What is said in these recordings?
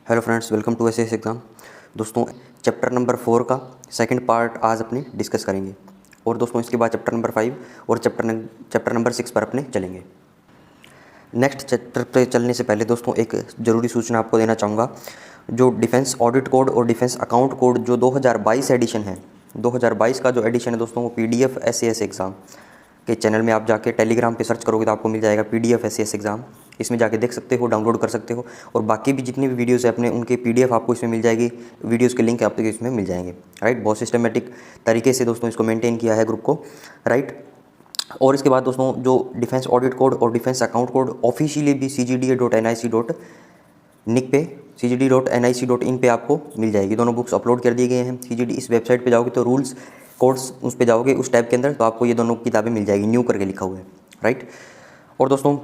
Hello friends, welcome to SS exam. दोस्तों, chapter number 4 का second part आज अपने डिस्कस करेंगे और दोस्तों इसके बाद चैप्टर नंबर 5 और चैप्टर नंबर 6 पर अपने चलेंगे। नेक्स्ट चैप्टर पे चलने से पहले दोस्तों एक ज़रूरी सूचना आपको देना चाहूँगा। जो डिफेंस ऑडिट कोड और डिफेंस अकाउंट कोड जो 2022 एडिशन है, 2022 का जो एडिशन है दोस्तों, वो PDF एसएस एग्ज़ाम के चैनल में आप जाके टेलीग्राम पे सर्च करोगे तो आपको मिल जाएगा PDF एसएस एग्ज़ाम। इसमें जाके देख सकते हो, डाउनलोड कर सकते हो और बाकी भी जितनी भी वीडियोस है अपने उनके PDF आपको इसमें मिल जाएगी। वीडियोस के लिंक आपको इसमें मिल जाएंगे। राइट, बहुत सिस्टमेटिक तरीके से दोस्तों इसको मेंटेन किया है ग्रुप को। राइट, और इसके बाद दोस्तों जो डिफेंस ऑडिट कोड और डिफेंस अकाउंट कोड ऑफिशियली भी cgda.nic पे cgd.nic.in पे आपको मिल जाएगी। दोनों बुक्स अपलोड कर दिए गए हैं। CGD इस वेबसाइट पे जाओगे तो रूल्स कोड्स उस पे जाओगे, उस टैब के अंदर, तो आपको ये दोनों किताबें मिल जाएगी, न्यू करके लिखा हुआ है। राइट, और दोस्तों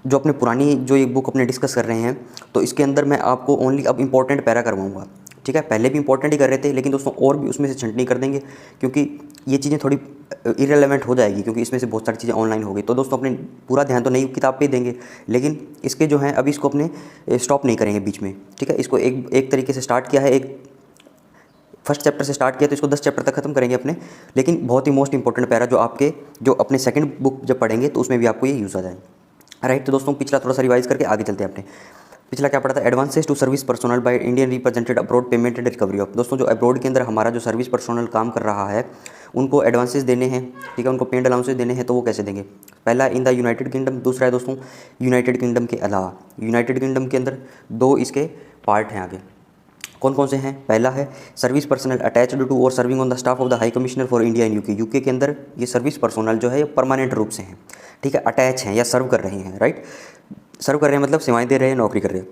जो अपने पुरानी जो ये बुक अपने डिस्कस कर रहे हैं तो इसके अंदर मैं आपको ओनली अब इंपॉर्टेंट पैरा करवाऊंगा। ठीक है, पहले भी इंपॉर्टेंट ही कर रहे थे लेकिन दोस्तों और भी उसमें से छंटनी कर देंगे क्योंकि ये चीज़ें थोड़ी इरेलेवेंट हो जाएगी क्योंकि इसमें से बहुत सारी चीज़ें ऑनलाइन हो गई। तो दोस्तों अपने पूरा ध्यान तो नई किताब पे ही देंगे लेकिन इसके जो हैं अभी इसको अपने स्टॉप नहीं करेंगे बीच में। ठीक है, इसको एक तरीके से स्टार्ट किया है, एक फर्स्ट चैप्टर से स्टार्ट किया तो इसको 10 चैप्टर तक खत्म करेंगे अपने, लेकिन बहुत ही मोस्ट इंपॉर्टेंट पैरा जो अपने सेकंड बुक जब पढ़ेंगे तो उसमें भी आपको ये यूज़ आ जाए। राइट, तो दोस्तों पिछला थोड़ा सा रिवाइज करके आगे चलते हैं अपने। पिछला क्या पढ़ा था? Advances to service personal by Indian represented abroad payment and recovery of. दोस्तों जो अब्रॉड के अंदर हमारा जो सर्विस पर्सनल काम कर रहा है उनको एडवांसेस देने हैं। ठीक है, उनको पेड अलाउंसेस देने हैं तो वो कैसे देंगे? पहला इन द यूनाइटेड किंगडम, दूसरा है दोस्तों यूनाइटेड किंगडम के अलावा। यूनाइटेड किंगडम के अंदर दो इसके पार्ट हैं आगे, कौन कौन से हैं? पहला है सर्विस पर्सनल अटैच्ड टू और serving on the staff of the high commissioner for India and UK. UK के अंदर ये सर्विस पर्सनल जो है ये परमानेंट रूप से हैं। ठीक है, अटैच हैं या सर्व कर रहे हैं। राइट, सर्व कर रहे हैं मतलब सेवाएं दे रहे हैं, नौकरी कर रहे हैं।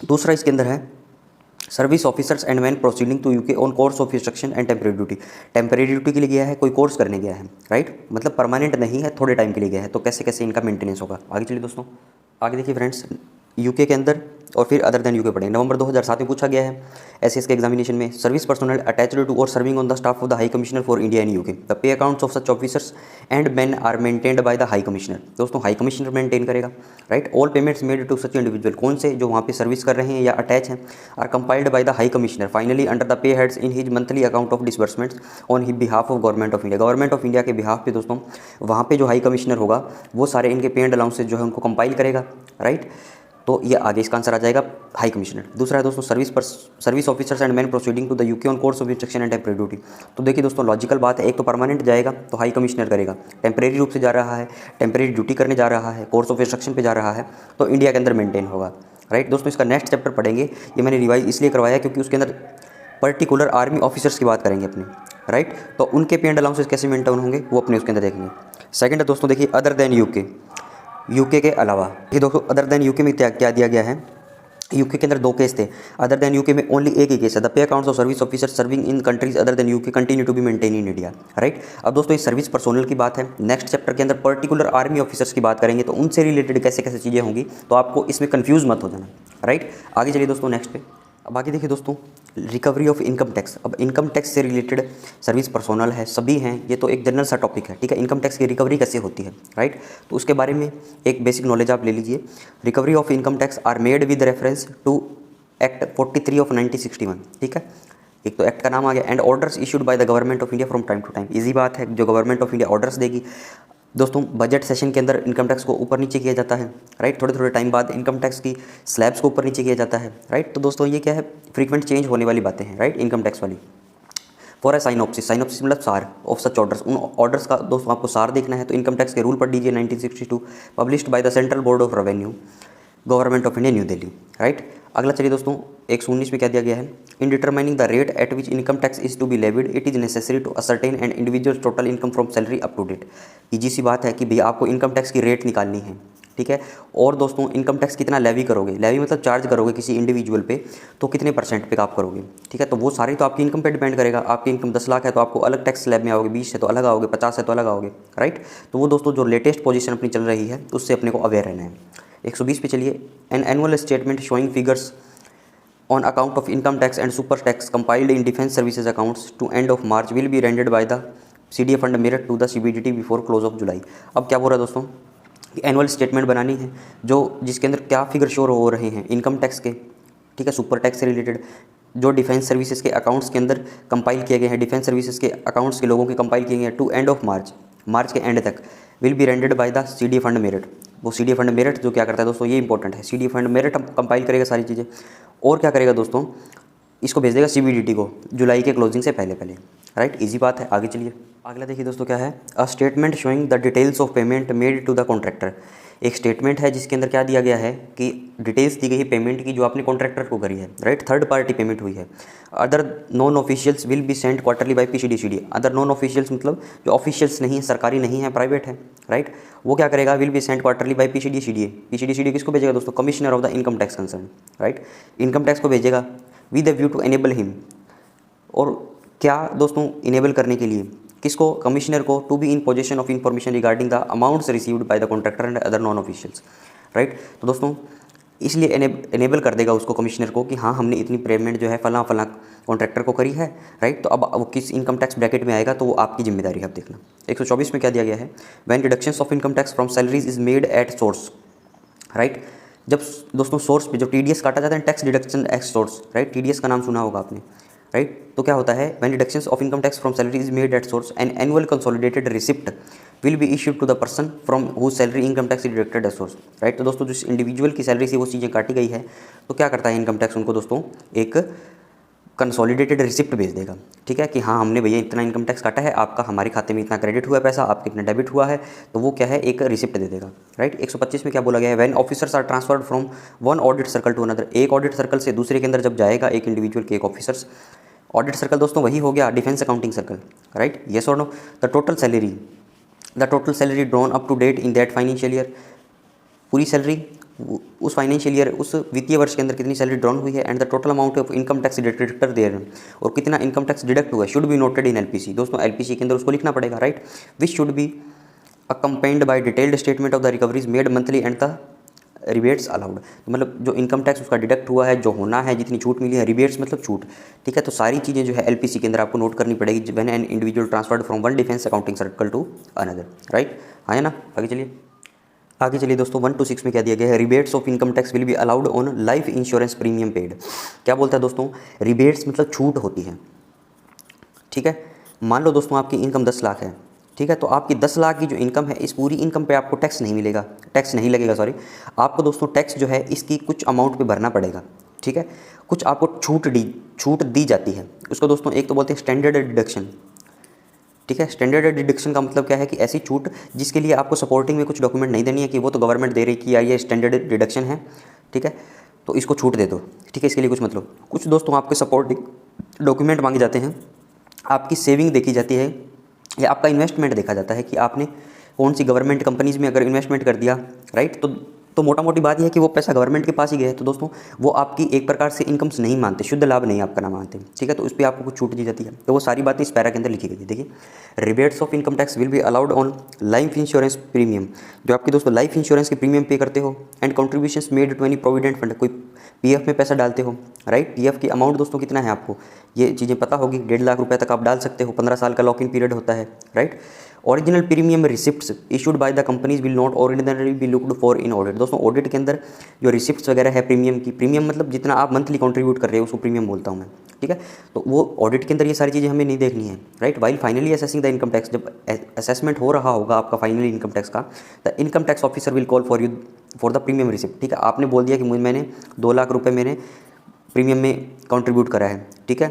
दूसरा इसके अंदर है service officers and man proceeding to UK on course of instruction and temporary duty. Temporary duty के लिए गया है, कोई कोर्स करने गया है। राइट, मतलब परमानेंट नहीं है, थोड़े टाइम के लिए गया है। तो कैसे कैसे इनका मेंटेनेंस होगा? आगे चलिए दोस्तों, आगे देखिए फ्रेंड्स, यूके के अंदर और फिर अदर देन यूके पढ़े। नवंबर 2007 में पूछा गया है एसएस के एग्जामिनेशन में, सर्विस पर्सनल अटैच्ड टू और serving on the staff of the high commissioner for India and UK, the pay accounts of such officers and man are maintained by the high commissioner. दोस्तों high commissioner maintain करेगा। Right, all payments made to such individual, कौन से जो वहाँ पे service कर रहे हैं या अटैच हैं, are compiled by the high commissioner finally under the pay heads in his monthly account of disbursements on behalf of government of India. Government of India के बिहाफ पे दोस्तों वहाँ पे जो हाई कमिश्नर होगा वो सारे इनके पेड अलाउंसेज जो है उनको कंपाइल करेगा। राइट, तो ये आगे इसका आंसर आ जाएगा हाई कमिश्नर। दूसरा है दोस्तों service officers and man proceeding to the UK on course of instruction and temporary duty. तो देखिए दोस्तों लॉजिकल बात है, एक तो परमानेंट जाएगा तो हाई कमिश्नर करेगा, टेम्परेरी रूप से जा रहा है, टेम्परेरी ड्यूटी करने जा रहा है, कोर्स ऑफ इंस्ट्रक्शन पे जा रहा है तो इंडिया के अंदर मेंटेन होगा। राइट, दोस्तों इसका नेक्स्ट चैप्टर पढ़ेंगे, ये मैंने रिवाइज इसलिए करवाया क्योंकि उसके अंदर पर्टिकुलर आर्मी ऑफिसर्स की बात करेंगे अपने। राइट, तो उनके पेड अलाउंसेस कैसे मेंटेन होंगे वो अपने उसके अंदर देखेंगे। सेकंड है दोस्तों देखिए अदर देन यूके के अलावा। ये दोस्तों अदर देन यूके में क्या दिया गया है? यूके के अंदर दो केस थे, अदर देन यूके में ओनली एक ही केस है, the pay accounts of service officer serving in countries other than UK continue to be maintain in India. Right, अब दोस्तों इस सर्विस पर्सोनल की बात है। नेक्स्ट चैप्टर के अंदर पर्टिकुलर आर्मी ऑफिसर्स की बात करेंगे तो उनसे रिलेटेड कैसे कैसे चीज़ें होंगी, तो आपको इसमें कन्फ्यूज मत हो जाना। राइट, आगे चलिए दोस्तों नेक्स्ट पे। अब आगे देखिए दोस्तों रिकवरी ऑफ इनकम टैक्स। अब इनकम टैक्स से रिलेटेड सर्विस पर्सोनल है, सभी हैं, ये तो एक जनरल सा टॉपिक है। ठीक है, इनकम टैक्स की रिकवरी कैसे होती है? राइट, तो उसके बारे में एक बेसिक नॉलेज आप ले लीजिए। Recovery of income tax are made with reference to act 43 of 1961। ठीक है, एक तो एक्ट का नाम आ गया, and orders issued by the government of India from time to time. Easy बात है, जो गवर्नमेंट ऑफ इंडिया ऑर्डर्स देगी दोस्तों, बजट सेशन के अंदर इनकम टैक्स को ऊपर नीचे किया जाता है। राइट, थोड़े थोड़े टाइम बाद इनकम टैक्स की स्लैब्स को ऊपर नीचे किया जाता है। राइट, तो दोस्तों ये क्या है? फ्रीक्वेंट चेंज होने वाली बातें हैं। राइट, इनकम टैक्स वाली। फॉर ए साइनॉप्सिस मतलब सार ऑफ सच ऑर्डर्स, उन ऑर्डर्स का दोस्तों आपको सार देखना है तो इनकम टैक्स के रूल पढ़ लीजिए 1962, published by the central board of revenue, government of India, New Delhi. Right, अगला चलिए दोस्तों 119 में क्या दिया गया है? In determining the rate at which income tax is to be levied it is necessary to ascertain and individual total income from salary up to date. Easy सी बात है कि भैया आपको इनकम टैक्स की रेट निकालनी है। ठीक है, और दोस्तों इनकम टैक्स कितना लेवी करोगे, लेवी मतलब चार्ज करोगे किसी इंडिविजुअल पे, तो कितने परसेंट पे आप करोगे। ठीक है, तो वो सारी तो आपकी इनकम पे डिपेंड करेगा। आपकी इनकम 10 लाख है तो आपको अलग टैक्स स्लैब में आओगे, 20 है तो अलग आओगे, 50 है तो अलग आओगे। राइट, तो वो दोस्तों जो लेटेस्ट पोजीशन अपनी चल रही है उससे अपने को अवेयर रहना है। 120 पे चलिए, an annual statement showing figures on account of income tax and super tax compiled in defense services accounts to end of March will be rendered by the CDA fund mirrored to the CBDT before close of July। अब क्या बोल रहा है दोस्तों कि annual statement बनानी है जो जिसके अंदर क्या फिगर शो हो रहे हैं इनकम टैक्स के, ठीक है, सुपर टैक्स से रिलेटेड जो डिफेंस सर्विसेज के अकाउंट्स के अंदर कंपाइल किए गए हैं, डिफेंस सर्विसेज के अकाउंट्स के लोगों के कंपाइल किए गए हैं टू एंड ऑफ मार्च के एंड तक will be rendered by the CDA fund merit. वो सीडीए फंड मेरिट जो क्या करता है दोस्तों, ये इंपॉर्टेंट है, सीडीए फंड मेरिट कंपाइल करेगा सारी चीज़ें, और क्या करेगा दोस्तों, इसको भेज देगा सीबीडीटी को जुलाई के क्लोजिंग से पहले पहले। राइट, इजी बात है। आगे चलिए, अगला देखिए दोस्तों क्या है, a statement showing the details of payment made to the contractor. एक स्टेटमेंट है जिसके अंदर क्या दिया गया है कि डिटेल्स दी गई है पेमेंट की जो आपने कॉन्ट्रैक्टर को करी है। राइट, थर्ड पार्टी पेमेंट हुई है। Other non officials will be send quarterly by PCDCD. Other non officials मतलब जो ऑफिशियल्स नहीं है, सरकारी नहीं है, प्राइवेट है। राइट, वो क्या करेगा, will be send quarterly by PCDCD. PCDCD किसको भेजेगा दोस्तों, commissioner of the income tax concern. Right, income tax को भेजेगा with the view to enable him, और क्या दोस्तों, इनेबल करने के लिए किसको, कमिश्नर को, to be in position of information regarding the amounts received by the contractor and other non officials. Right, तो दोस्तों इसलिए एनेबल कर देगा उसको, कमिश्नर को, कि हाँ हमने इतनी पेमेंट जो है फला फला कॉन्ट्रैक्टर को करी है। राइट, तो अब वो किस इनकम टैक्स ब्रैकेट में आएगा तो वो आपकी जिम्मेदारी है। अब देखना 124 में क्या दिया गया है, when deductions of income tax from salaries is made at source. Right, जब दोस्तों सोर्स पे जो टीडीएस काटा जाता है, tax deduction at source. Right, TDS का नाम सुना होगा आपने। राइट, तो क्या होता है, when deductions of income tax from salary is made at source an annual consolidated receipt will be issued to the person from whose salary income tax deducted at source. Right, तो दोस्तों जिस individual की salary से वो चीज़ें काटी गई है तो क्या करता है इनकम टैक्स, उनको दोस्तों एक कंसोलिडेटेड रिसिप्ट भेज देगा। ठीक है, कि हाँ हमने भैया इतना इनकम टैक्स काटा है, आपका हमारे खाते में इतना क्रेडिट हुआ है पैसा, आपके इतना डेबिट हुआ है, तो वो क्या है, एक रिसिप्ट दे देगा। राइट, 125 में क्या बोला गया है, when officers are transferred from one audit circle to another. एक ऑडिट सर्कल से दूसरे के अंदर जब जाएगा एक इंडिविजुअल के एक ऑफिसर्स, ऑडिट सर्कल दोस्तों वही हो गया defence accounting circle. Right, yes और no, the total salary drawn up to date in that financial year. पूरी सैलरी उस फाइनेंशियल ईयर, उस वित्तीय वर्ष के अंदर कितनी सैलरी ड्रॉन हुई है, and the total amount of income tax deductor there, और कितना इनकम टैक्स डिडक्ट हुआ है, should be noted in LPC. दोस्तों एलपीसी के अंदर उसको लिखना पड़ेगा। Right, which should be accompanied by detailed statement of the recoveries made monthly and the rebates allowed. तो मतलब जो इनकम टैक्स उसका डिडक्ट हुआ है, जो होना है, जितनी छूट मिली है, रिबेट्स मतलब छूट। ठीक है, तो सारी चीज़ें जो है एलपीसी के अंदर आपको नोट करनी पड़ेगी when an individual transferred from one defence accounting circle to another. Right, हाँ है ना। आगे चलिए दोस्तों, 1 to 6 में क्या दिया गया है, rebates of income tax will be allowed on life insurance premium paid. क्या बोलता है दोस्तों, रिबेट्स मतलब छूट होती है। ठीक है, मान लो दोस्तों आपकी इनकम 10 लाख है। ठीक है, तो आपकी 10 लाख की जो इनकम है, इस पूरी इनकम पे आपको टैक्स नहीं लगेगा, सॉरी, आपको दोस्तों टैक्स जो है इसकी कुछ अमाउंट पे भरना पड़ेगा। ठीक है, कुछ आपको छूट दी जाती है, उसको दोस्तों एक तो बोलते हैं स्टैंडर्ड डिडक्शन। ठीक है, स्टैंडर्ड डिडक्शन का मतलब क्या है कि ऐसी छूट जिसके लिए आपको सपोर्टिंग में कुछ डॉक्यूमेंट नहीं देनी है कि वो तो गवर्नमेंट दे रही कि यार ये स्टैंडर्ड डिडक्शन है। ठीक है, तो इसको छूट दे दो। ठीक है, इसके लिए कुछ मतलब, कुछ दोस्तों आपके सपोर्टिंग डॉक्यूमेंट मांगे जाते हैं, आपकी सेविंग देखी जाती है, या आपका इन्वेस्टमेंट देखा जाता है कि आपने कौन सी गवर्नमेंट कंपनीज़ में अगर इन्वेस्टमेंट कर दिया। राइट, तो मोटा मोटी बात यह है कि वो पैसा गवर्नमेंट के पास ही गया है, तो दोस्तों वो आपकी एक प्रकार से इनकम्स नहीं मानते, शुद्ध लाभ नहीं आपका ना मानते। ठीक है, तो उस पर आपको कुछ छूट दी जाती है, तो वो सारी बातें इस पैरा के अंदर लिखी गई है। देखिए, rebates of income tax will be allowed on life insurance premium, जो आपकी दोस्तों लाइफ इंश्योरेंस के प्रीमियम पे करते हो, and contributions made to any provident fund, कोई पीएफ में पैसा डालते हो। राइट, पीएफ की अमाउंट दोस्तों कितना है आपको ये चीज़ें पता होगी, 1.5 लाख रुपये तक आप डाल सकते हो, 15 साल का लॉक इन पीरियड होता है। Right, original premium receipts issued by the companies will not ordinary B looked for in audit. दोस्तों ऑडिट के अंदर जो रिसिप्ट्स वगैरह है प्रीमियम की, प्रीमियम मतलब जितना आप मंथली कंट्रीब्यूट कर रहे हो उसको प्रीमियम बोलता हूँ मैं। ठीक है, तो वो ऑडिट के अंदर ये सारी चीज़ें हमें नहीं देखनी है। Right, while finally assessing the income tax, जब असेसमेंट हो रहा होगा आपका फाइनली इनकम टैक्स का, the income tax officer will call for you for the premium receipt. ठीक है, आपने बोल दिया कि मैंने 2 लाख रुपये मैंने प्रीमियम में कंट्रीब्यूट करा है। ठीक है,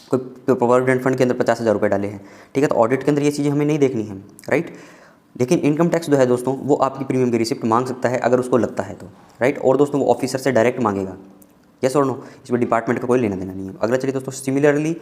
कोई प्रोविडेंट फंड के अंदर 50,000 रुपये डाले हैं। ठीक है, तो ऑडिट के अंदर ये चीज़ें हमें नहीं देखनी है। राइट, लेकिन इनकम टैक्स जो है दोस्तों वो आपकी प्रीमियम की रिसिप्ट मांग सकता है अगर उसको लगता है तो। राइट, और दोस्तों वो ऑफिसर से डायरेक्ट मांगेगा, यस और नो, इसमें डिपार्टमेंट का कोई लेना देना नहीं है। अगला चलिए दोस्तों, similarly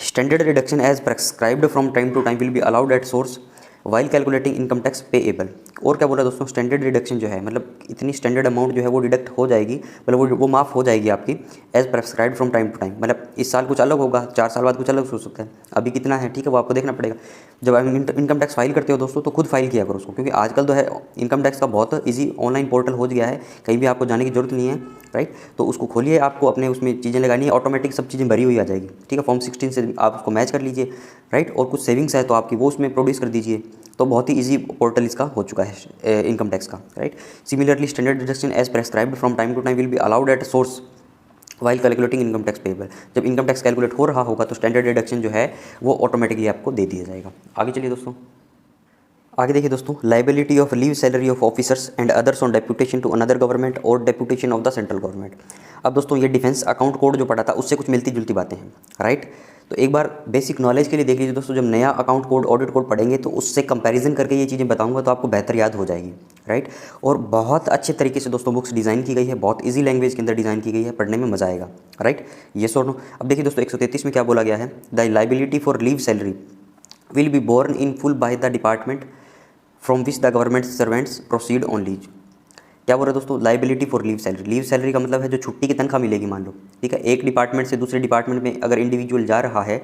standard reduction as prescribed from time to time will be allowed at source while calculating income tax payable. और क्या बोला दोस्तों, स्टैंडर्ड डिडक्शन जो है मतलब इतनी स्टैंडर्ड अमाउंट जो है वो डिडक्ट हो जाएगी, मतलब वो माफ़ हो जाएगी आपकी as prescribed from time to time. मतलब इस साल कुछ अलग होगा, 4 साल बाद कुछ अलग हो सकता है, अभी कितना है ठीक है वो आपको देखना पड़ेगा। जब आप इनकम टैक्स फाइल करते हो दोस्तों तो खुद फाइल किया करो उसको, क्योंकि आजकल तो है इनकम टैक्स का बहुत ईजी ऑनलाइन पोर्टल हो गया है, कहीं भी आपको जाने की जरूरत नहीं है। राइट, तो उसको खोलिए, आपको अपने उसमें चीज़ें लगानी है, ऑटोमेटिक सब चीज़ें भरी हुई आ जाएगी। ठीक है, फॉर्म 16 से आप उसको मैच कर लीजिए। राइट, और कुछ सेविंग्स है तो आपकी वो उसमें प्रोड्यूस कर दीजिए, तो बहुत ही इजी पोर्टल इसका हो चुका है इनकम टैक्स का। Right, similarly standard deduction as prescribed from time to time will be allowed at source while calculating income tax payable, जब इनकम टैक्स कैलकुलेट हो रहा होगा तो स्टैंडर्ड डिडक्शन जो है वो ऑटोमेटिकली आपको दे दिया जाएगा। आगे चलिए दोस्तों, आगे देखिए दोस्तों, liability of leave salary of officers and others on deputation to another government और deputation of the central government. अब दोस्तों ये डिफेंस अकाउंट कोड जो पढ़ा था उससे कुछ मिलती जुलती बातें हैं, राइट। तो एक बार बेसिक नॉलेज के लिए देख लीजिए दोस्तों, जब नया अकाउंट कोड ऑडिट कोड पढ़ेंगे तो उससे कंपैरिजन करके ये चीज़ें बताऊंगा तो आपको बेहतर याद हो जाएगी, राइट। और बहुत अच्छे तरीके से दोस्तों बुक्स डिज़ाइन की गई है, बहुत ईजी लैंग्वेज के अंदर डिज़ाइन की गई है, पढ़ने में मज़ा आएगा, राइट। ये सुनो, अब देखिए दोस्तों 133 में क्या बोला गया है, the liability for leave salary will be borne in full by the department from which the government servants proceed on leave. क्या बोल रहे हैं दोस्तों, liability for leave salary. Leave salary का मतलब है जो छुट्टी की तनख्वाह मिलेगी, मान लो, ठीक है, एक डिपार्टमेंट से दूसरे डिपार्टमेंट में अगर इंडिविजुअल जा रहा है,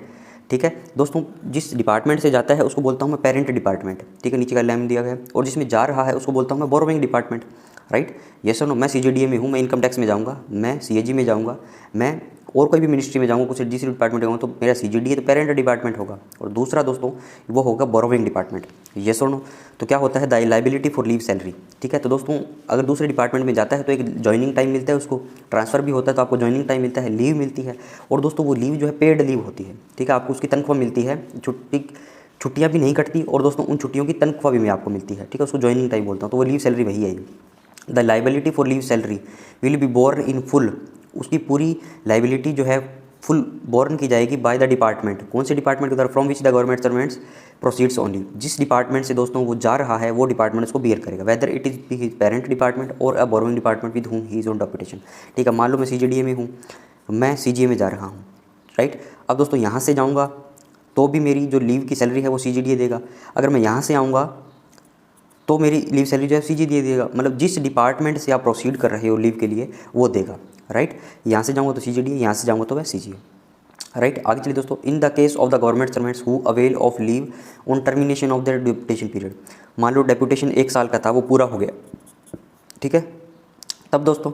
ठीक है दोस्तों, जिस डिपार्टमेंट से जाता है उसको बोलता हूँ मैं पेरेंट डिपार्टमेंट, ठीक है, नीचे का लाइन दिया गया है, और जिसमें जा रहा है उसको बोलता हूँ मैं बोरोइंग डिपार्टमेंट, राइट। ये सर नो, मैं CGDA में हूँ, मैं इनकम टैक्स में जाऊँगा, मैं CAG में जाऊँगा, मैं और कोई भी मिनिस्ट्री में जाऊँगा, कुछ दूसरे डिपार्टमेंट में जाऊँगा, तो मेरा CGDA तो पेरेंट डिपार्टमेंट होगा, और दूसरा दोस्तों वो होगा बोरोइंग डिपार्टमेंट। ये सर नो, तो क्या होता है the liability for leave salary, ठीक है। तो दोस्तों अगर दूसरे डिपार्टमेंट में जाता है तो एक ज्वाइनिंग टाइम मिलता है, उसको ट्रांसफ़र भी होता है तो आपको ज्वाइनिंग टाइम मिलता है, लीव मिलती है, और दोस्तों वो लीव जो है पेड लीव होती है, ठीक है, आपको उसकी तनख्वाह मिलती है, छुट्टियाँ भी नहीं कटती, और दोस्तों उन छुट्टियों की तनख्वाह भी मैं आपको मिलती है, ठीक है, उसको ज्वाइनिंग टाइम बोलता हूँ, तो वो लीव सैलरी वही है ये। The liability for leave salary will be borne in full, उसकी पूरी लाइबिलिटी जो है फुल बोर्न की जाएगी बाय द डिपार्टमेंट, कौन से डिपार्टमेंट के द्वारा, from which the government servants proceeds only, जिस डिपार्टमेंट से दोस्तों वो जा रहा है वो डिपार्टमेंट उसको बियर करेगा, whether it is his parent department और अ borrowing department with whom he is on deputation, ठीक है। मान लो मैं CGDA में हूँ, मैं CGA में जा रहा हूँ, राइट। अब दोस्तों यहाँ से जाऊँगा तो भी मेरी जो लीव की सैलरी है वो CGDA देगा, अगर मैं यहाँ से आऊँगा तो मेरी लीव सैलरी जो है CGDA देगा, मतलब जिस डिपार्टमेंट से आप प्रोसीड कर रहे हो लीव के लिए वो देगा, राइट। यहाँ से जाऊँगा तो CGDA, यहाँ से जाऊँगा तो वह CGA, राइट। आगे चलिए दोस्तों, इन the case of the government servants who avail of leave on termination of their deputation period, मान लो डेप्यूटेशन 1 साल का था, वो पूरा हो गया, ठीक है, तब दोस्तों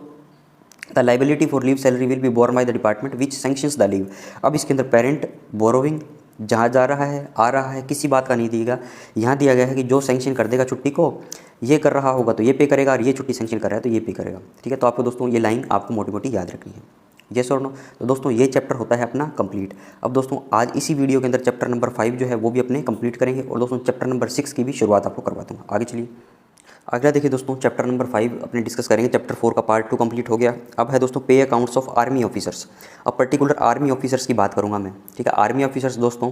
the liability for leave salary will be borne by the department which sanctions the leave. अब इसके अंदर पेरेंट, बोरोइंग, जहाँ जा रहा है आ रहा है किसी बात का नहीं दिएगा, यहाँ दिया गया है कि जो सैंक्शन कर देगा छुट्टी को, ये कर रहा होगा तो ये पे करेगा, और ये छुट्टी सैंक्शन कर रहा है तो ये पे करेगा, ठीक है। तो आपको दोस्तों ये लाइन आपको मोटी मोटी याद रखनी है, येस और नो। तो दोस्तों ये चैप्टर होता है अपना कंप्लीट। अब दोस्तों आज इसी वीडियो के अंदर चैप्टर नंबर 5 जो है वो भी अपने कंप्लीट करेंगे, और दोस्तों चैप्टर नंबर 6 की भी शुरुआत आपको करवा दूँगा। आगे चलिए, अगला देखिए दोस्तों, चैप्टर नंबर 5 अपने डिस्कस करेंगे। चैप्टर 4 का पार्ट 2 कंप्लीट हो गया। अब है दोस्तों पे अकाउंट्स ऑफ आर्मी ऑफिसर्स। अब पर्टिकुलर आर्मी ऑफिसर्स की बात करूँगा मैं, ठीक है। आर्मी ऑफिसर्स दोस्तों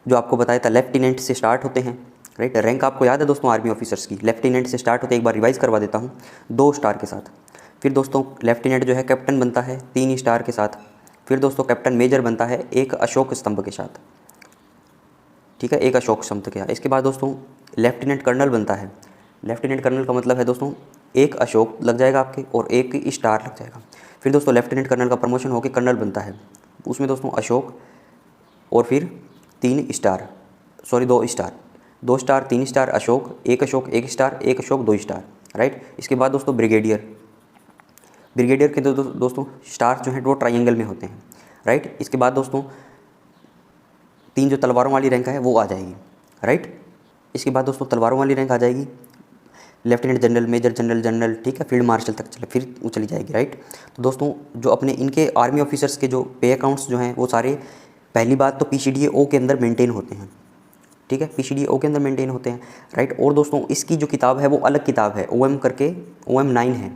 जो आपको बताया था लेफ्टिनेंट से स्टार्ट होते हैं, राइट। रैंक आपको याद है दोस्तों आर्मी ऑफिसर्स की, लेफ्टिनेंट से स्टार्ट होते हैं, एक बार रिवाइज करवा देता हूँ, 2 स्टार के साथ। फिर दोस्तों लेफ्टिनेंट जो है कैप्टन बनता है 3 स्टार के साथ। फिर दोस्तों कैप्टन मेजर बनता है 1 अशोक स्तंभ के साथ, ठीक है, 1 अशोक स्तंभ के साथ। इसके बाद दोस्तों लेफ्टिनेंट कर्नल बनता है। लेफ्टिनेंट कर्नल का मतलब है दोस्तों 1 अशोक लग जाएगा आपके और 1 स्टार लग जाएगा। फिर दोस्तों लेफ्टिनेंट कर्नल का प्रमोशन होकर कर्नल बनता है, उसमें दोस्तों अशोक और फिर 3 star, sorry 2 star, 2 star 3 star, Ashok 1 Ashok 1 star, 1 Ashok 2 star, right. इसके बाद दोस्तों ब्रिगेडियर, ब्रिगेडियर के दोस्तों स्टार जो हैं वो ट्रायंगल में होते हैं, राइट। इसके बाद दोस्तों 3 जो तलवारों वाली रैंक है वो आ जाएगी, राइट। इसके बाद दोस्तों तलवारों वाली रैंक आ जाएगी lieutenant general, major general, general, ठीक है, फील्ड मार्शल तक चले फिर वो चली जाएगी, राइट। तो दोस्तों जो अपने इनके आर्मी ऑफिसर्स के जो पे अकाउंट्स जो हैं वो सारे, पहली बात तो PCDA-O के अंदर मेंटेन होते हैं, ठीक है, PCDA-O के अंदर मेंटेन होते हैं, राइट। और दोस्तों इसकी जो किताब है वो अलग किताब है, OM करके OM9 है,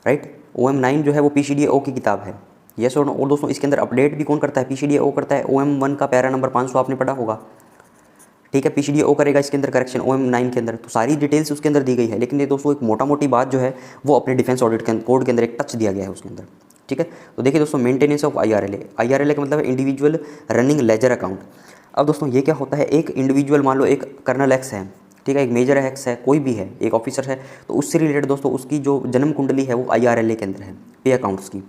राइट। OM9 जो है वो PCDA-O की किताब है, यस और नो। और दोस्तों इसके अंदर अपडेट भी कौन करता है, PCDA-O करता है। OM1 का पैरा नंबर 500 आपने पढ़ा होगा, ठीक है, PCDA-O करेगा इसके अंदर करेक्शन OM9 के अंदर, तो सारी डिटेल्स उसके अंदर दी गई है। लेकिन ये दोस्तों एक मोटा मोटी बात जो है वो अपने डिफेंस ऑडिट कोड के अंदर एक टच दिया गया है उसके अंदर, ठीक है। तो देखिए दोस्तों मेंटेनेंस ऑफ IRLA का मतलब है इंडिविजुअल रनिंग लेजर अकाउंट। अब दोस्तों ये क्या होता है, एक इंडिविजुअल मान लो एक कर्नल एक्स है, ठीक है, एक मेजर एक्स है, कोई भी है, एक ऑफिसर है, तो उससे रिलेटेड दोस्तों उसकी जो जन्म कुंडली है वो IRLA के अंदर है, पे अकाउंट्स की,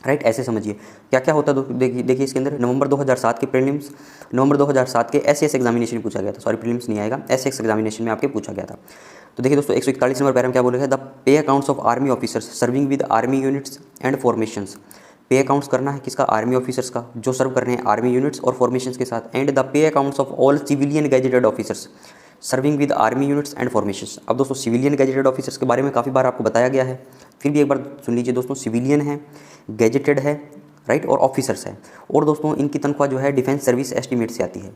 राइट। ऐसे समझिए क्या क्या होता है। देखिए इसके अंदर नवंबर 2007 के प्रीलिम्स, नवंबर 2007 के SAS एग्जामिनेशन में पूछा गया था, सॉरी प्रीलिम्स नहीं आएगा, SAS एग्जामिनेशन में आपके पूछा गया था। तो देखिए दोस्तों 141 नंबर पैरा में क्या बोलेगा, the pay accounts of army officers serving with army units and formations. पे अकाउंट्स करना है किसका, आर्मी ऑफिसर्स का, जो सर्व कर रहे हैं आर्मी यूनिट्स और फॉर्मेशंस के साथ। And the pay accounts of all civilian gazetted officers serving with army units and formations. अब दोस्तों सिविलियन गैजेटेड ऑफिसर्स के बारे में काफ़ी बार आपको बताया गया है, फिर भी एक बार सुन लीजिए दोस्तों, सिविलियन है, गैजेटेड है, राइट, और ऑफिसर्स है। और दोस्तों इनकी तनख्वाह जो है डिफेंस सर्विस एस्टीमेट से आती है,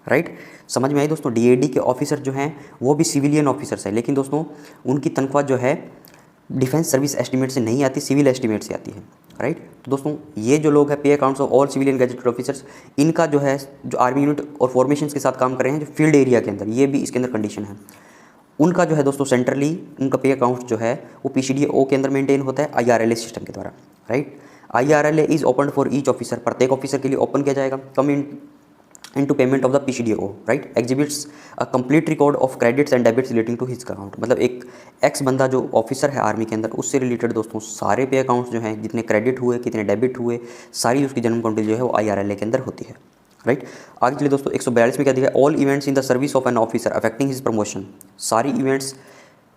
राइट। समझ में आई दोस्तों। डीएडी के ऑफिसर जो हैं वो भी सिविलियन ऑफिसर्स हैं, लेकिन दोस्तों उनकी तनख्वाह जो है डिफेंस सर्विस एस्टीमेट से नहीं आती, सिविल एस्टीमेट से आती है, राइट। तो दोस्तों ये जो लोग हैं, पे accounts of all civilian gazetted officers, इनका जो है जो आर्मी यूनिट और फॉर्मेशन के साथ काम कर रहे हैं जो फील्ड एरिया के अंदर, ये भी इसके अंदर कंडीशन है, उनका जो है दोस्तों सेंट्रली उनका पे अकाउंट जो है वो पीसीडीओ के अंदर मेंटेन होता है आईआरएलए सिस्टम के द्वारा, right. IRLA is open for each officer, प्रत्येक ऑफिसर के लिए ओपन किया जाएगा। कम into payment of the PCDO, right, exhibits a complete record of credits and debits relating to his account। मतलब एक एक्स बंदा जो ऑफिसर है आर्मी के अंदर, उससे रिलेटेड दोस्तों सारे पे अकाउंट्स जो हैं, जितने क्रेडिट हुए, कितने डेबिट हुए, सारी उसकी जन्म काउंटिंग जो है वो आईआरएलए के अंदर होती है, राइट। आगे चलिए दोस्तों 142 में क्या दिया है, all events in the service of an officer affecting his promotion. सारी इवेंट्स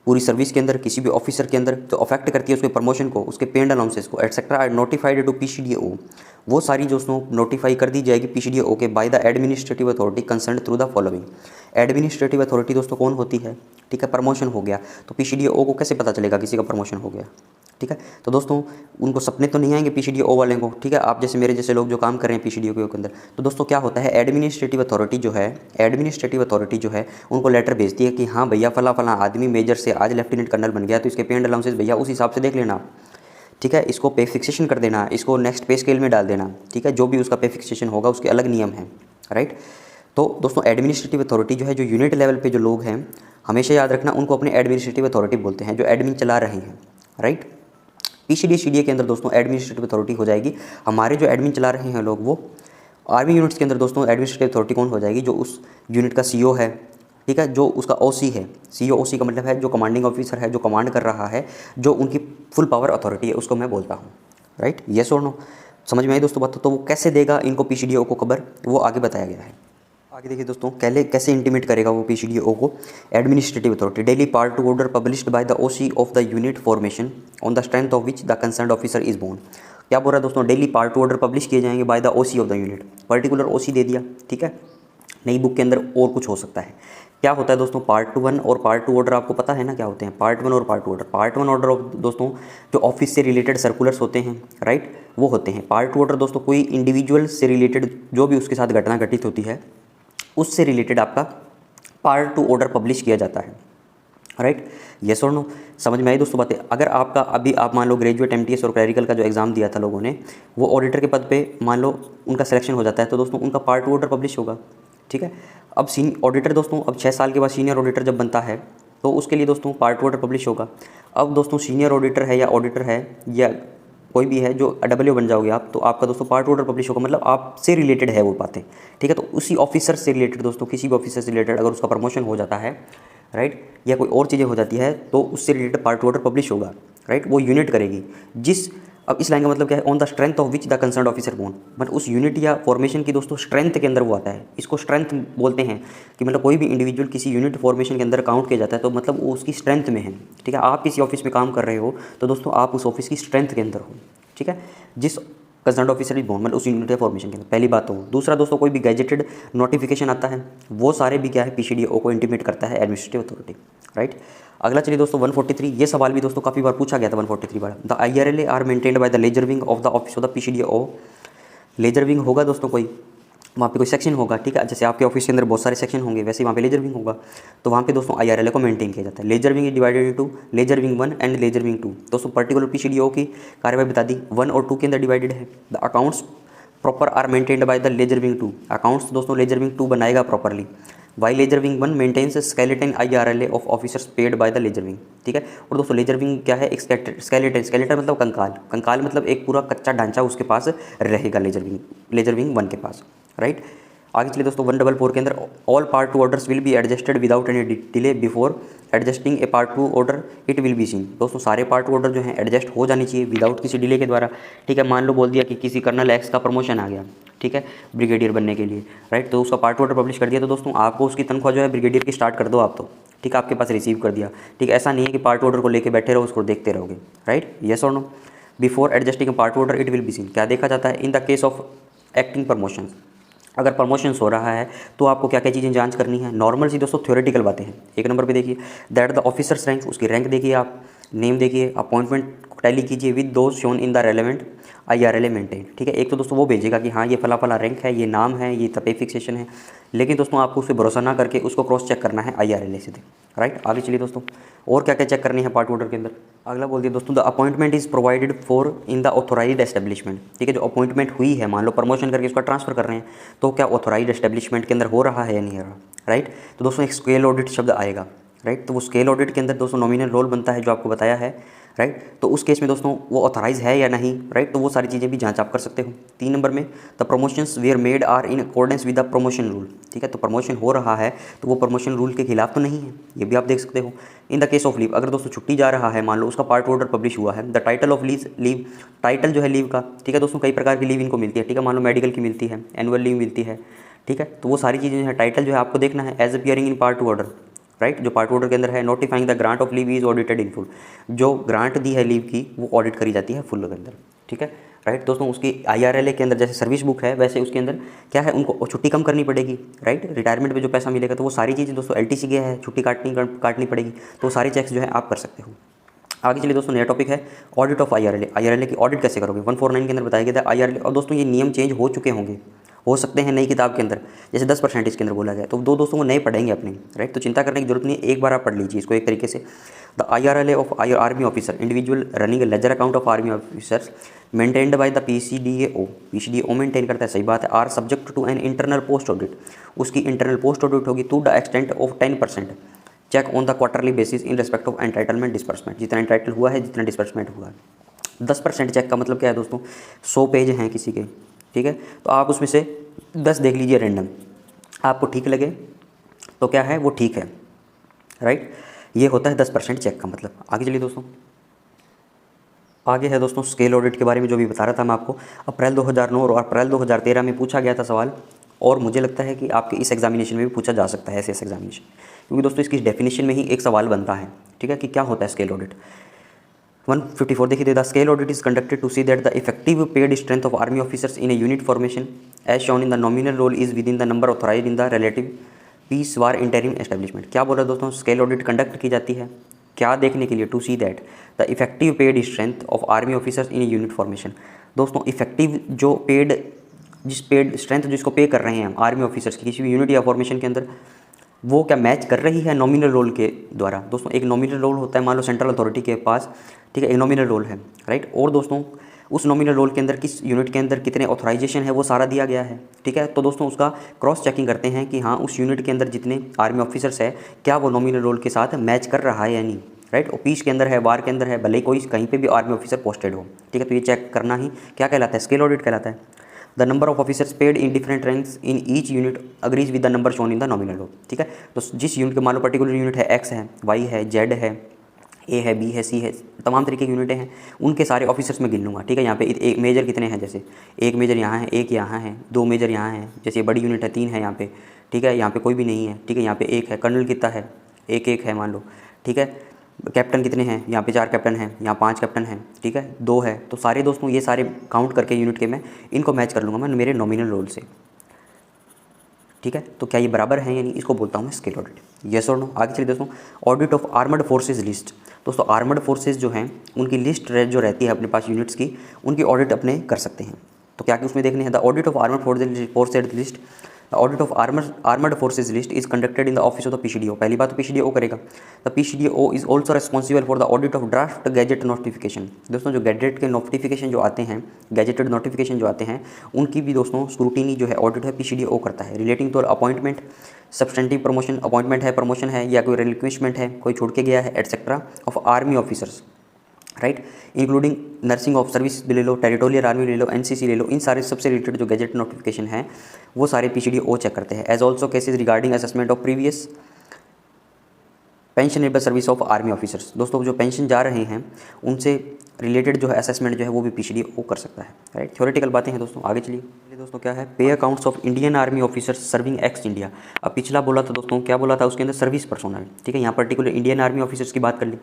पूरी सर्विस के अंदर किसी भी ऑफिसर के अंदर जो अफेक्ट करती है उसके प्रमोशन को, उसके पे एंड अलाउंसेस को, एटसेट्रा आर नोटिफाइड टू पीसीडीओ। वो सारी दोस्तों नोटिफाई कर दी जाएगी पीसीडीओ के by the administrative authority concern through the following. Administrative authority दोस्तों कौन होती है, ठीक है, प्रमोशन हो गया तो पीसीडीओ को कैसे पता चलेगा किसी का प्रमोशन हो गया, ठीक है। तो दोस्तों उनको सपने तो नहीं आएंगे पीसीडीओ वाले को, ठीक है, आप जैसे मेरे जैसे लोग जो काम कर रहे हैं पीसीडीओ के अंदर। तो दोस्तों क्या होता है, एडमिनिस्ट्रेटिव अथॉरिटी जो है उनको लेटर भेजती है कि हाँ भैया फला आदमी मेजर से आज लेफ्टिनेंट कर्नल बन गया, तो इसके पे एंड अलाउंसेस भैया उस हिसाब से देख लेना, ठीक है, इसको पे फिक्सेशन कर देना, इसको नेक्स्ट पे स्केल में डाल देना, ठीक है, जो भी उसका पे फिक्सेशन होगा उसके अलग नियम हैं, राइट। तो दोस्तों एडमिनिस्ट्रेटिव अथॉरिटी जो है, जो यूनिट लेवल पे जो लोग हैं, हमेशा याद रखना उनको अपने एडमिनिस्ट्रेटिव अथॉरिटी बोलते हैं, जो एडमिन चला रहे हैं, राइट। पीसीडीए के अंदर दोस्तों एडमिनिस्ट्रेटिव अथॉरिटी हो जाएगी, हमारे जो एडमिन चला रहे हैं लोग, वो आर्मी यूनिट्स के अंदर दोस्तों एडमिनिस्ट्रेटिव अथॉरिटी कौन हो जाएगी, जो उस यूनिट का सीओ है, ठीक है, जो उसका ओसी है। सीओ ओसी का मतलब है जो कमांडिंग ऑफिसर है, जो कमांड कर रहा है, जो उनकी फुल पावर अथॉरिटी है, उसको मैं बोलता हूँ, राइट। येस और नो, समझ में आई दोस्तों बात। तो वो कैसे देगा इनको पीसीडीओ को खबर, वो आगे बताया गया है। आगे देखिए दोस्तों, कैसे इंटीमेट करेगा वो पीसीडीओ को, administrative authority daily part two order published by the OC of the unit formation on the strength of which the concerned officer is borne. क्या बोल रहा है दोस्तों, daily part two order publish किए जाएंगे by the OC of the unit, particular OC दे दिया, ठीक है। नई बुक के अंदर और कुछ हो सकता है। क्या होता है दोस्तों, पार्ट 1 और पार्ट 2 ऑर्डर आपको पता है ना क्या होते हैं, पार्ट 1 और पार्ट 2 ऑर्डर। पार्ट 1 ऑर्डर दोस्तों जो ऑफिस से रिलेटेड सर्कुलर्स होते हैं, राइट, वो होते हैं। पार्ट 2 ऑर्डर दोस्तों कोई इंडिविजुअल से रिलेटेड जो भी उसके साथ घटना घटित होती है उससे रिलेटेड आपका पार्ट 2 ऑर्डर पब्लिश किया जाता है, राइट। येस और नो, समझ में आई दोस्तों बातें। अगर आपका अभी आप मान लो ग्रेजुएट एमटीएस और क्लरिकल का जो एग्ज़ाम दिया था लोगों ने, वो ऑडिटर के पद पे मान लो उनका सिलेक्शन हो जाता है, तो दोस्तों उनका पार्ट 2 ऑर्डर पब्लिश होगा, ठीक है। अब ऑडिटर दोस्तों अब 6 साल के बाद सीनियर ऑडिटर जब बनता है तो उसके लिए दोस्तों पार्ट 2 ऑर्डर पब्लिश होगा। अब दोस्तों सीनियर ऑडिटर है या ऑडिटर है या कोई भी है जो डब्ल्यू बन जाओगे आप, तो आपका दोस्तों पार्ट 2 ऑर्डर पब्लिश होगा, मतलब आपसे रिलेटेड है वो बातें, ठीक है। तो उसी ऑफिसर से रिलेटेड दोस्तों, किसी भी ऑफिसर से रिलेटेड अगर उसका प्रमोशन हो जाता है, राइट, या कोई और चीज़ें हो जाती है, तो उससे रिलेटेड पार्ट 2 ऑर्डर पब्लिश होगा, राइट। वो यूनिट करेगी जिस, अब इस लाइन का मतलब क्या है, on the strength of which the concerned officer borne, मतलब उस यूनिट या फॉर्मेशन की दोस्तों स्ट्रेंथ के अंदर वो आता है। इसको स्ट्रेंथ बोलते हैं कि मतलब कोई भी इंडिविजुअल किसी यूनिट फॉर्मेशन के अंदर काउंट किया जाता है, तो मतलब वो उसकी स्ट्रेंथ में है, ठीक है। आप किसी ऑफिस में काम कर रहे हो तो दोस्तों आप उस ऑफिस की स्ट्रेंथ के अंदर हो, ठीक है, जिस कंसर्न्ड ऑफिसर इज बोर्न, मतलब उस यूनिट या फॉर्मेशन के अंदर। पहली बात तो दूसरा दोस्तों, कोई भी गैजेटेड नोटिफिकेशन आता है वो सारे भी क्या है, पीसीडीओ को इंटीमेट करता है एडमिनिस्ट्रेटिव अथॉरिटी, राइट। अगला चलिए दोस्तों 143, ये सवाल भी दोस्तों काफ़ी बार पूछा गया था 143 बार। The IRLA are maintained by the ledger wing of the office of the PCDO. Ledger wing होगा दोस्तों कोई, वहाँ पे कोई सेक्शन होगा, ठीक है, जैसे आपके ऑफिस के अंदर बहुत सारे सेक्शन होंगे, वैसे वहाँ पे लेजर विंग होगा, तो वहाँ पे दोस्तों आईआरएलए को मेंटेन किया जाता है। Ledger wing is divided into ledger wing 1 and ledger wing 2। दोस्तों पर्टिकुलर पीसीडीओ की कार्यवाही बता दी, 1 और 2 के अंदर डिवाइडेड है। The accounts proper are maintained by the ledger wing 2। Accounts दोस्तों लेजर विंग 2 बनाएगा properly, why ledger wing 1 maintains skeleton IRLA of officers paid by the ledger wing, ठीक है। और दोस्तों लेजर विंग क्या है, एक स्केलेटन मतलब कंकाल मतलब एक पूरा कच्चा ढांचा उसके पास रहेगा लेजर विंग 1 के पास, राइट। आगे चलिए दोस्तों 144 के अंदर, all part 2 orders will be adjusted without any delay before adjusting A part 2 order it will be scene. दोस्तों सारे पार्ट 2 ऑर्डर जो हैं एडजस्ट हो जानी चाहिए विदाउट किसी डिले के द्वारा, ठीक है। मान लो बोल दिया कि किसी कर्नल एक्स का प्रमोशन आ गया, ठीक है, ब्रिगेडियर बनने के लिए, राइट, तो उसका पार्ट 2 ऑर्डर पब्लिश कर दिया, तो दोस्तों आपको उसकी तनख्वाह जो है ब्रिगेडियर की स्टार्ट कर दो आप, तो ठीक है, आपके पास रिसीव कर दिया, ठीक, ऐसा नहीं है कि पार्ट ऑर्डर को लेके बैठे रहो उसको देखते रहोगे, राइट। येस और no, before adjusting part order it will be seen. क्या देखा जाता है, in the case of acting promotion, अगर प्रमोशंस हो रहा है तो आपको क्या क्या चीज़ें जांच करनी है। नॉर्मल सी दोस्तों थ्योरेटिकल बातें हैं। 1 नंबर पे देखिए दैट द ऑफिसर्स रैंक, उसकी रैंक देखिए आप, नेम देखिए, अपॉइंटमेंट टैली कीजिए with those shown in the relevant IRLA maintain. ठीक है, एक तो दोस्तों वो भेजेगा कि हाँ ये फला फला रैंक है, ये नाम है, ये पे फिक्सेशन है, लेकिन दोस्तों आपको उस पर भरोसा ना करके उसको क्रॉस चेक करना है IRLA से। राइट, आगे चलिए दोस्तों, और क्या क्या चेक करनी है पार्ट ऑर्डर के अंदर। अगला बोल दिया दोस्तों, the appointment is provided for in the authorised establishment. ठीक है, जो अपॉइंटमेंट हुई है, मान लो प्रमोशन करके उसका ट्रांसफर कर रहे हैं, तो क्या ऑथोराइज्ड एस्टेब्लिशमेंट के अंदर हो रहा है या नहीं हो रहा। राइट, तो दोस्तों एक स्केल ऑडिट शब्द आएगा। राइट, तो वो स्केल ऑडिट के अंदर दोस्तों नॉमिनल रोल बनता है जो आपको बताया है। राइट, तो उस केस में दोस्तों वो ऑथराइज है या नहीं। राइट, तो वो सारी चीज़ें भी जांच आप कर सकते हो। 3 नंबर में, the promotions were made are in accordance with the promotion rule. ठीक है, तो प्रमोशन हो रहा है तो वो प्रमोशन रूल के खिलाफ तो नहीं है, ये भी आप देख सकते हो। इन द केस ऑफ लीव, अगर दोस्तों छुट्टी जा रहा है, मान लो उसका पार्ट ऑर्डर पब्लिश हुआ है, the title of leave, title जो है लीव का। ठीक है दोस्तों, कई प्रकार की लीव इनको मिलती है। ठीक है, मान लो मेडिकल की मिलती है, एनुअल लीव मिलती है। ठीक है, तो वो सारी चीज़ें जो है टाइटल जो है आपको देखना है as appearing in part order. Right, जो पार्ट ऑर्डर के अंदर है, notifying the grant of leave is audited in full, जो ग्रांट दी है लीव की वो ऑडिट करी जाती है फुल के अंदर। ठीक है, राइट दोस्तों, उसकी IRLA के अंदर जैसे सर्विस बुक है वैसे उसके अंदर क्या है, उनको छुट्टी कम करनी पड़ेगी। राइट, रिटायरमेंट में जो पैसा मिलेगा तो वो सारी चीज़ें दोस्तों LTC गया है, छुट्टी काटनी पड़ेगी, तो सारी चेक्स जो है आप कर सकते हो। आगे चलिए दोस्तों, नया टॉपिक है ऑडिट ऑफ IRLA की ऑडिट कैसे करोगे। 149 के अंदर बताया गया था IRLA, और दोस्तों ये नियम चेंज हो चुके होंगे, हो सकते हैं नई किताब के अंदर, जैसे 10% के अंदर बोला गया, तो दो दोस्तों वो नए पढ़ेंगे अपने। राइट, तो चिंता करने की जरूरत नहीं है, एक बार आप पढ़ लीजिए इसको एक तरीके से। The IRLA of army officer, individual running ledger account of army officers maintained by the PCDAO maintain करता है, सही बात है। Are subject to an internal post audit, उसकी इंटरनल पोस्ट ऑडिट होगी to the extent of 10% check on the quarterly basis in respect of entitlement disbursement, जितना entitle हुआ है, जितना डिस्बर्समेंट हुआ है। 10% चेक का मतलब क्या है दोस्तों, 100 पेज हैं किसी के। ठीक है, तो आप उसमें से 10 देख लीजिए रैंडम, आपको ठीक लगे तो क्या है वो ठीक है। राइट, ये होता है 10% चेक का मतलब। आगे चलिए दोस्तों, आगे है दोस्तों स्केल ऑडिट के बारे में जो भी बता रहा था मैं आपको। अप्रैल 2009 और अप्रैल 2013 में पूछा गया था सवाल, और मुझे लगता है कि आपके इस एग्जामिनेशन में भी पूछा जा सकता है, SS एग्जामिनेशन, क्योंकि दोस्तों इसकी डेफिनेशन में ही एक सवाल बनता है। ठीक है, कि क्या होता है स्केल ऑडिट। 154 देखिए, the scale audit is conducted to see that the effective paid strength of army officers in a unit formation as shown in the nominal roll is within the number authorised in the relative peace war interim establishment. क्या बोल रहा है दोस्तों, scale audit conduct की जाती है क्या देखने के लिए, to see that the effective paid strength of army officers in a unit formation. दोस्तों इफेक्टिव जो पेड, जिस पेड स्ट्रेंथ जिसको पे कर रहे हैं आर्मी ऑफिसर्स की किसी भी यूनिट या फॉर्मेशन के अंदर, वो क्या मैच कर रही है नॉमिनल रोल के द्वारा। दोस्तों एक नॉमिनल रोल होता है, मान लो सेंट्रल अथॉरिटी के पास, ठीक है, एक नॉमिनल रोल है। राइट, और दोस्तों उस नॉमिनल रोल के अंदर किस यूनिट के अंदर कितने ऑथराइजेशन है वो सारा दिया गया है। ठीक है, तो दोस्तों उसका क्रॉस चेकिंग करते हैं कि हाँ उस यूनिट के अंदर जितने आर्मी ऑफिसर्स है क्या वो नॉमिनल रोल के साथ मैच कर रहा है या नहीं। राइट, और पीस के अंदर है, वार के अंदर है, भले कोई कहीं पे भी आर्मी ऑफिसर पोस्टेड हो। ठीक है, तो ये चेक करना ही क्या कहलाता है, स्केल ऑडिट कहलाता है। The number of officers paid in different ranks in each unit agrees with the number shown in the nominal roll. ठीक है, तो जिस यूनिट के मान लो पर्टिकुलर यूनिट है, X है, Y है, Z है, A है, B है, C है, तमाम तरीके की यूनिटें हैं, उनके सारे ऑफिसर्स में गिन लूँगा। ठीक है, यहाँ पे एक मेजर कितने हैं, जैसे एक मेजर यहाँ है, एक यहाँ है, 2 मेजर यहाँ है, जैसे बड़ी यूनिट है 3 है यहाँ पे। ठीक है, यहाँ पे कोई भी नहीं है। ठीक है, यहाँ पे 1 है, कर्नल कितना है, एक है मान लो। ठीक है, कैप्टन कितने हैं, यहाँ पे 4 कैप्टन हैं, यहाँ 5 कैप्टन हैं। ठीक है, 2 है, तो सारे दोस्तों ये सारे काउंट करके यूनिट के मैं इनको मैच कर लूँगा मैं मेरे नॉमिनल रोल से। ठीक है, तो क्या ये बराबर है या नहीं, इसको बोलता हूँ मैं स्केल ऑडिट। येस और नो। आगे चलिए दोस्तों, audit of armoured forces list. दोस्तों आर्मर्ड फोर्सेज जो हैं उनकी लिस्ट जो रहती है अपने पास यूनिट्स की, उनकी ऑडिट अपने कर सकते हैं। तो क्या उसमें देखने हैं, the audit of armoured forces list, audit of armoured forces list is conducted in the office of the PCDO। पहली बात तो PCDO करेगा। The PCDO is also responsible for the audit of draft gadget notification. दोस्तों जो gadget के notification जो आते हैं, गैजेटेड नोटिफिकेशन जो आते हैं, उनकी भी दोस्तों स्क्रूटिनी जो है, ऑडिट है, PCDO करता है। Relating to appointment, substantive promotion, appointment है, प्रमोशन है, या कोई रिलिक्विशमेंट है, कोई छोड़ के गया है, etcetera of army officers. Right, including nursing of service ले लो, टेरिटोरियल आर्मी ले लो, NCC ले लो, इन सारे सबसे रिलेटेड जो गैजेट नोटिफिकेशन है वो सारे PCDO चेक करते हैं। As also cases regarding assessment of previous pensionable service of army officers. दोस्तों जो पेंशन जा रहे हैं उनसे रिलेटेड जो है असेसमेंट जो है वो भी PCDO कर सकता है। राइट, थ्योरेटिकल बातें हैं दोस्तों। आगे चलिए दोस्तों, क्या है, पे accounts of Indian army officers serving x India. अब पिछला बोला था दोस्तों, क्या बोला था उसके अंदर, सर्विस पर्सोनल। ठीक है, यहाँ पर्टिकुलर इंडियन आर्मी ऑफिसर्स की बात कर ली।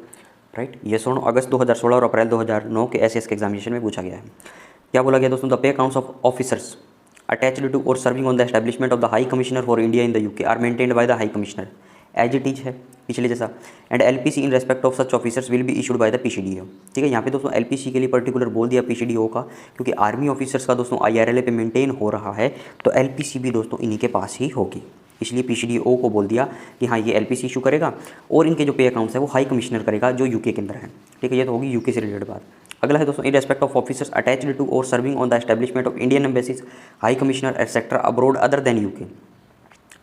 राइट, ये सोनो अगस्त 2016 और अप्रैल 2009 के SS के एग्जामिनेशन में पूछा गया है। क्या बोला गया दोस्तों, the pay accounts of officers attached to और serving on the establishment of the high commissioner for India in the UK are maintained by the high commissioner as it is है। पिछले जैसा। And LPC in respect of such officers will be issued by the PCDO. ठीक है, यहाँ पे दोस्तों LPC के लिए पर्टिकुलर बोल दिया पीसीडीओ का, क्योंकि आर्मी ऑफिसर्स का दोस्तों आईआरएलए पे मेंटेन हो रहा है, तो एलपीसी भी दोस्तों इन्हीं के पास ही होगी। इसलिए पीसीडीओ को बोल दिया कि हाँ ये एलपीसी इशू करेगा, और इनके जो पे अकाउंट्स है वो हाई कमिश्नर करेगा जो यूके के अंदर है। ठीक है, ये तो होगी यूके से रिलेटेड बात। अगला है दोस्तों, in respect of officers attached to और serving on the establishment of Indian embassies, high commissioner etcetera abroad other than UK.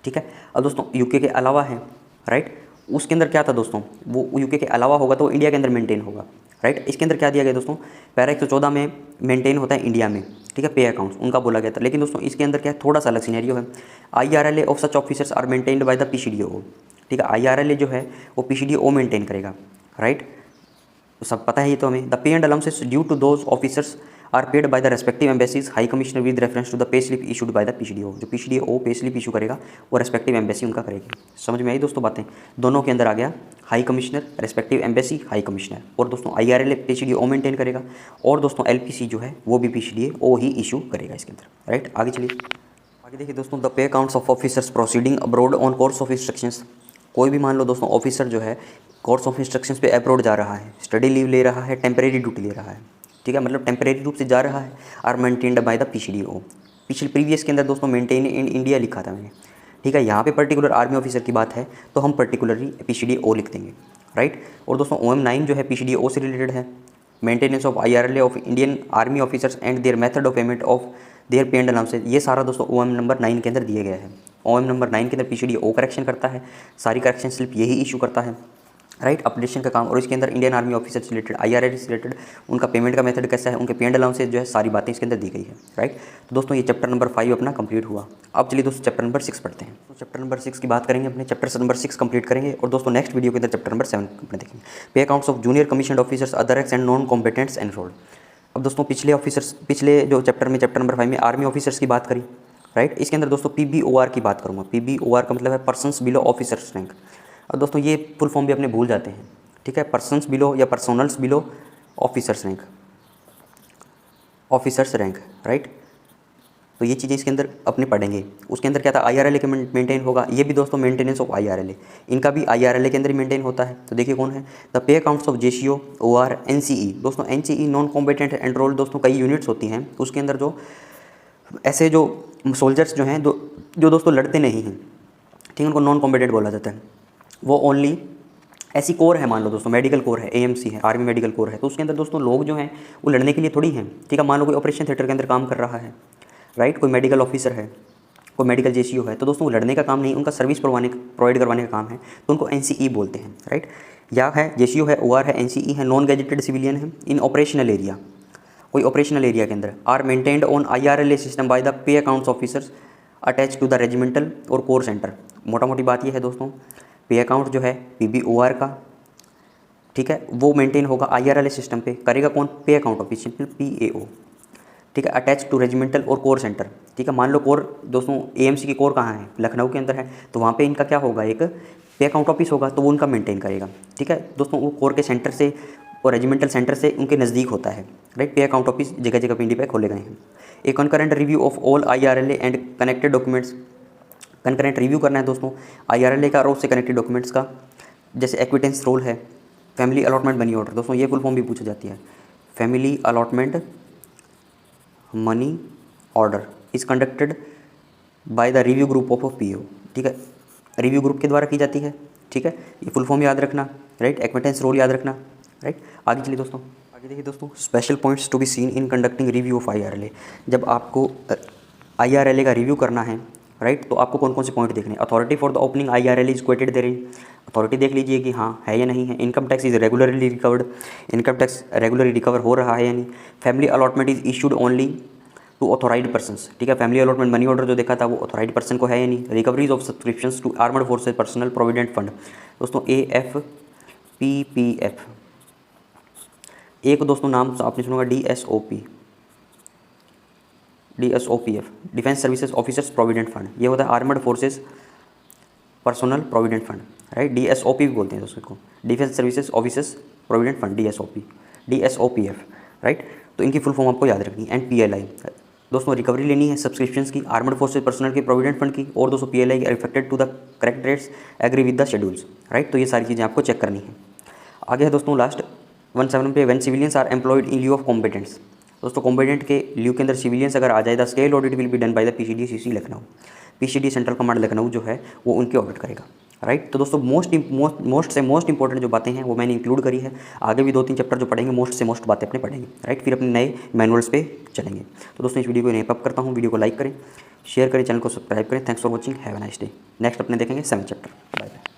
ठीक है, अब दोस्तों यूके के अलावा है, राइट, उसके अंदर क्या था दोस्तों, वो यूके के अलावा होगा तो इंडिया के अंदर मेंटेन होगा, राइट। इसके अंदर क्या दिया गया दोस्तों, पैरा 114 में मेंटेन होता है इंडिया में। ठीक है, पे अकाउंट्स उनका बोला गया था, लेकिन दोस्तों इसके अंदर क्या है, थोड़ा सा अलग सिनेरियो है। IRLA of such officers are maintained by the PCDO. ठीक है, आईआरएलए जो है वो पीसीडीओ मेंटेन करेगा, राइट, सब पता है ये तो हमें। The pay and allowances due to those officers are paid by the respective embassies high commissioner with reference to the pay slip issued by the PCDO. जो पीसीडीओ पे स्लिप इशू करेगा वो respective embassy उनका करेगी। समझ में आई दोस्तों बातें, दोनों के अंदर आ गया high commissioner, respective embassy, high commissioner. और दोस्तों आईआरएलए पीसीडीओ मेंटेन करेगा, और दोस्तों एलपीसी जो है वो भी पीसीडीओ ही इशू करेगा इसके अंदर, राइट। आगे चलिए, आगे देखिए दोस्तों, the pay accounts of officers proceeding abroad on course of instructions. कोई भी मान लो दोस्तों ऑफिसर जो है कोर्स ऑफ इंस्ट्रक्शंस पे अब्रोड जा रहा है, स्टडी लीव ले रहा है, टेम्परेरी ड्यूटी ले रहा है। ठीक है, मतलब टेम्परेरी रूप से जा रहा है, आर मेंटेन्ड बाय द पीसीडीओ। पिछले प्रीवियस के अंदर दोस्तों मेंटेन इन इंडिया लिखा था मैंने। ठीक है, यहाँ पे पर्टिकुलर आर्मी ऑफिसर की बात है तो हम पर्टिकुलरली पीसीडीओ लिख देंगे, राइट। और दोस्तों OM9 जो है पीसीडीओ से रिलेटेड है। Maintenance of IRLA of Indian army officers and their method of payment of their pay and allowances, ये सारा दोस्तों OM नंबर 9 के अंदर दिए गया है। OM नंबर 9 के अंदर पीसीडीओ करेक्शन करता है, सारी करेक्शन स्लिप यही इशू करता है, राइट, अपडेशन का काम। और इसके अंदर इंडियन आर्मी ऑफिसर से रिलेटेड, आईआरएल से रिलेटेड, उनका पेमेंट का मेथड कैसा है, उनके पे एंड अलाउंसेस जो है, सारी बातें इसके अंदर दी गई है, राइट। तो दोस्तों ये चैप्टर नंबर 5 अपना कंप्लीट हुआ। अब चलिए दोस्तों चैप्टर नंबर 6 पढ़ते हैं। तो चैप्टर नंबर 6 की बात करेंगे, अपने चैप्टर नंबर 6 कंप्लीट करेंगे, और दोस्तों नेक्स्ट वीडियो के अंदर चैप्टर नंबर 7 अपने देखेंगे, pay accounts of junior commission officers other ex and non combatants enrolled. अब दोस्तों पिछले जो चैप्टर नंबर 5 में आर्मी ऑफिसर्स की बात करी, राइट। इसके अंदर दोस्तों PBOR की बात करूँगा। PBOR का मतलब है पर्सन्स बिलो ऑफिसर्स रैंक। अब दोस्तों ये फुल फॉर्म भी अपने भूल जाते हैं। ठीक है, पर्सन्स बिलो या personnels below officers rank, officers rank, right. तो ये चीज़ें इसके अंदर अपने पढ़ेंगे। उसके अंदर क्या था, आईआरएलए के मेंटेन होगा, ये भी दोस्तों मेंटेनेंस ऑफ आईआरएलए, इनका भी आईआरएलए के अंदर ही मेंटेन होता है। तो देखिए कौन है, the pay accounts of JCO, OR, NCE। दोस्तों NCE नॉन कॉम्पिटेंट एनरोल्ड, दोस्तों कई यूनिट्स होती हैं, उसके अंदर जो ऐसे जो सोल्जर्स जो हैं जो दोस्तों लड़ते नहीं हैं, ठीक है, उनको नॉन कॉम्पिटेंट बोला जाता है। वो ओनली ऐसी कोर है, मान लो दोस्तों मेडिकल कोर है, AMC है, आर्मी मेडिकल कोर है, तो उसके अंदर दोस्तों लोग जो हैं वो लड़ने के लिए थोड़ी हैं। ठीक है, मान लो कोई ऑपरेशन थिएटर के अंदर काम कर रहा है, राइट, कोई मेडिकल ऑफिसर है, कोई मेडिकल जेसीओ है, तो दोस्तों वो लड़ने का काम नहीं, उनका सर्विस प्रोवाइड करवाने का काम है, तो उनको NCE बोलते हैं, राइट। या है जेसीओ है, OR है, NCE है, नॉन गैजेटेड सिविलियन है। इन ऑपरेशनल एरिया, कोई ऑपरेशनल एरिया के अंदर are maintained on IRLA system by the pay accounts officers attach to the regimental और कोर सेंटर। मोटा मोटी बात ये है दोस्तों, पे अकाउंट जो है PBOR का, ठीक है, वो मेंटेन होगा IRLA सिस्टम पे, करेगा कौन, पे अकाउंट ऑफिसर, PAO। ठीक है, अटैच टू रेजिमेंटल और कोर सेंटर। ठीक है, मान लो कोर दोस्तों AMC की कोर कहाँ है, लखनऊ के अंदर है, तो वहाँ पे इनका क्या होगा, एक पे अकाउंट ऑफिस होगा, तो वो उनका मेंटेन करेगा। ठीक है दोस्तों, वो कोर के सेंटर से और रेजिमेंटल सेंटर से उनके नज़दीक होता है, राइट। पे अकाउंट ऑफिस जगह जगह पे इंडिया पे खोले गए हैं। A concurrent review of all IRLA and connected documents, concurrent review करना है दोस्तों IRLA का और उससे कनेक्टेड डॉक्यूमेंट्स का, जैसे एक्विटेंस रोल है, फैमिली अलॉटमेंट मनी ऑर्डर, दोस्तों ये फुल फॉर्म भी पूछा जाती है, family allotment money order is conducted by the review group of PO। ठीक है, रिव्यू ग्रुप के द्वारा की जाती है। ठीक है, ये फुल फॉर्म याद रखना, राइट, एक्विटेंस रोल याद रखना, राइट। आगे चलिए दोस्तों, आगे देखिए दोस्तों, special points to be seen in conducting review of IRLA। जब आपको IRLA का रिव्यू करना है, राइट, तो आपको कौन कौन से पॉइंट देखने, authority for the opening IRLA is quoted there in, authority देख लीजिए कि हाँ है या नहीं है। Income tax is regularly recovered, income tax regularly recover हो रहा है या नहीं। Family allotment is issued only to authorised persons. ठीक है, फैमिली अलॉटमेंट मनी ऑर्डर जो देखा था वो ऑथोराइज्ड पर्सन को है या नहीं। Recoveries of subscriptions to armed forces personal provident fund, दोस्तों AFPPF। एक दोस्तों नाम आपने सुना DSOPF, defence services officers provident fund, ये होता है armed forces personal provident fund, right. DSOP भी बोलते हैं दोस्तों को, defence services officers provident fund, DSOPF, right. तो इनकी फुल फॉर्म आपको याद रखनी है। एंड PLI, दोस्तों रिकवरी लेनी है सब्सक्रिप्शंस की, आर्मड फोर्सेज पर्सनल की, प्रोविडेंट फंड की, और दोस्तों PLI effected to the correct rates, agree with the schedules, right. तो ये सारी चीज़ें आपको चेक करनी है। आगे है दोस्तों लास्ट 17 पे, when civilians are employed in lieu of combatants. दोस्तों कॉम्पिटेंट के ल्यू के अंदर सिविलियंस अगर आ जाए, the scale audit will be done by the PCD CC Lucknow. PCD central command Lucknow जो है वो उनकी ऑडिट करेगा, राइट। तो दोस्तों मोस्ट इंपॉर्टेंट जो बातें हैं वो मैंने इंक्लूड करी है। आगे भी 2-3 चैप्टर जो पढ़ेंगे मोस्ट बातें अपने पढ़ेंगे, राइट। फिर अपने नए मैनुअल्स पे चलेंगे। तो दोस्तों इस वीडियो को यहीं पे करता हूँ। वीडियो को लाइक करें, शेयर करें, चैनल को सब्सक्राइब करें। Thanks for watching, have a nice day. Next अपने देखेंगे 7th चैप्टर। Bye bye.